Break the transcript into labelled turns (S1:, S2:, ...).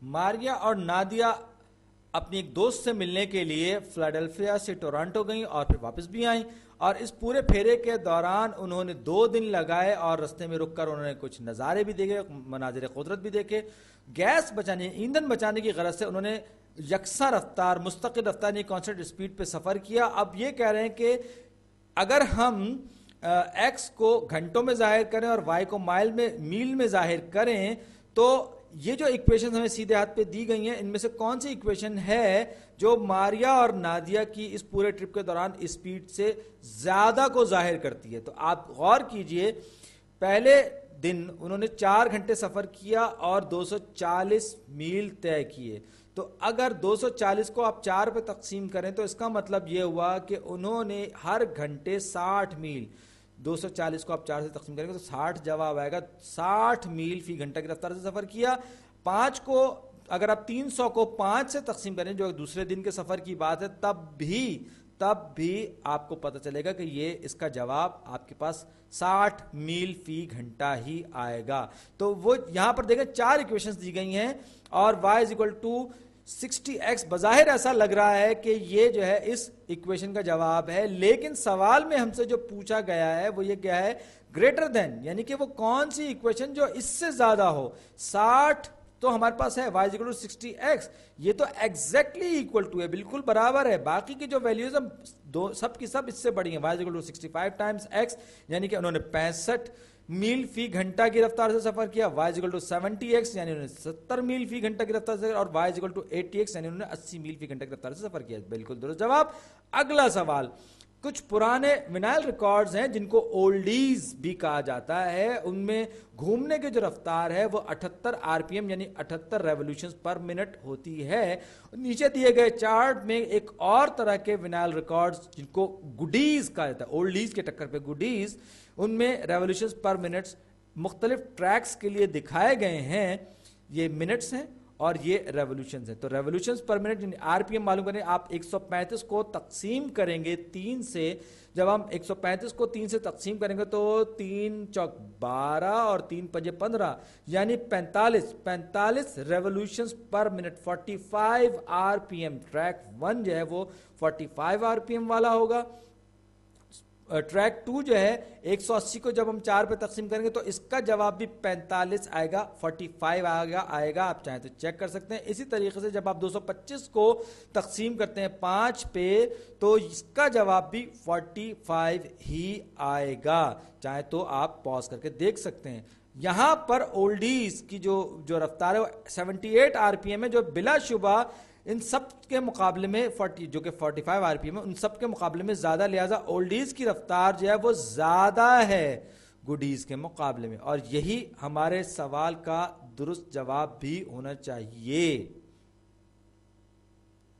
S1: ماریا اور نادیا اپنی ایک دوست سے ملنے کے لیے فلاڈیلفیا سے ٹورانٹو گئیں اور پھر واپس بھی آئیں، اور اس پورے پھیرے کے دوران انہوں نے 2 دن لگائے اور رستے میں رک کر انہوں نے کچھ نظارے بھی دیکھے، مناظر قدرت بھی دیکھے۔ گیس بچانے، ایندھن بچانے کی غرض سے انہوں نے یکساں رفتار، مستقل رفتار یعنی کانسٹنٹ اسپیڈ پہ سفر کیا۔ اب یہ کہہ رہے ہیں کہ اگر ہم ایکس کو گھنٹوں میں ظاہر کریں اور وائی کو میل میں ظاہر کریں تو یہ جو ایکویشن ہمیں سیدھے ہاتھ پہ دی گئی ہیں، ان میں سے کون سی ایکویشن ہے جو ماریا اور نادیا کی اس پورے ٹرپ کے دوران اسپیڈ سے زیادہ کو ظاہر کرتی ہے؟ تو آپ غور کیجئے، پہلے دن انہوں نے 4 گھنٹے سفر کیا اور 240 میل طے کیے، تو اگر 240 کو آپ 4 پہ تقسیم کریں تو اس کا مطلب یہ ہوا کہ انہوں نے ہر گھنٹے 60 میل، 240 کو آپ 4 سے تقسیم کریں گے تو 60 جواب آئے گا، 60 میل فی گھنٹہ کی رفتار سے سفر کیا۔ 5 کو اگر آپ 300 کو 5 سے تقسیم کریں جو دوسرے دن کے سفر کی بات ہے، تب بھی آپ کو پتہ چلے گا کہ یہ اس کا جواب آپ کے پاس 60 میل فی گھنٹہ ہی آئے گا۔ تو وہ یہاں پر دیکھیں 4 ایکویشنز دی گئی ہیں اور y=60x بظاہر ایسا لگ رہا ہے کہ یہ جو ہے اس ایکویشن کا جواب ہے، لیکن سوال میں ہم سے جو پوچھا گیا ہے وہ یہ کیا ہے؟ گریٹر دین، یعنی کہ وہ کون سی ایکویشن جو اس سے زیادہ ہو۔ 60 تو ہمارے پاس ہے y=60x، یہ تو ایگزیکٹلی ایکول ٹو ہے، بالکل برابر ہے، باقی کی جو ویلیوز ہم سب کی سب اس سے بڑی ہیں۔ y=65 ٹائمز x، یعنی کہ انہوں نے 65 میل فی گھنٹہ کی رفتار سے سفر کیا۔ y=70x، یعنی انہوں نے 70 میل فی گھنٹہ کی رفتار سے، اور y=80x، یعنی انہوں نے 80 میل فی گھنٹہ کی رفتار سے سفر کیا۔ بالکل درست جواب۔ اگلا سوال، کچھ پرانے وینائل ریکارڈز ہیں جن کو اولڈیز بھی کہا جاتا ہے، ان میں گھومنے کی جو رفتار ہے وہ 78 RPM یعنی 78 ریولوشنز پر منٹ ہوتی ہے۔ نیچے دیے گئے چارٹ میں ایک اور طرح کے وینائل ریکارڈز جن کو گڈیز کہا جاتا ہے، اولڈیز کے ٹکر پہ گڈیز، ان میں ریولوشنز پر منٹس مختلف ٹریکس کے لیے دکھائے گئے ہیں، یہ منٹس ہیں اور یہ ریولوشنز ہیں۔ تو ریولوشنز پر منٹ یعنی RPM معلوم کریں، آپ 135 کو تقسیم کریں گے 3 سے، جب ہم 135 کو 3 سے تقسیم کریں گے تو 3 چوک 12 اور 3 پنجے 15 یعنی 45 ریولوشنز پر منٹ، 45 RPM۔ ٹریک 1 جو ہے وہ 45 RPM والا ہوگا، ٹریک 2 جو ہے 180 کو جب ہم 4 پہ تقسیم کریں گے تو اس کا جواب بھی 45 آئے گا، 45 آئے گا، آپ چاہیں تو چیک کر سکتے ہیں۔ اسی طریقے سے جب آپ 225 کو تقسیم کرتے ہیں 5 پہ تو اس کا جواب بھی 45 ہی آئے گا، چاہیں تو آپ پاز کر کے دیکھ سکتے ہیں۔ یہاں پر اولڈیز کی جو رفتار ہے وہ 78 RPM ہے، جو بلا شبہ ان سب کے مقابلے میں جو کہ 45 RPM ہے، ان سب کے مقابلے میں زیادہ، لہذا اولڈیز کی رفتار جو ہے وہ زیادہ ہے گڈیز کے مقابلے میں، اور یہی ہمارے سوال کا درست جواب بھی ہونا چاہیے۔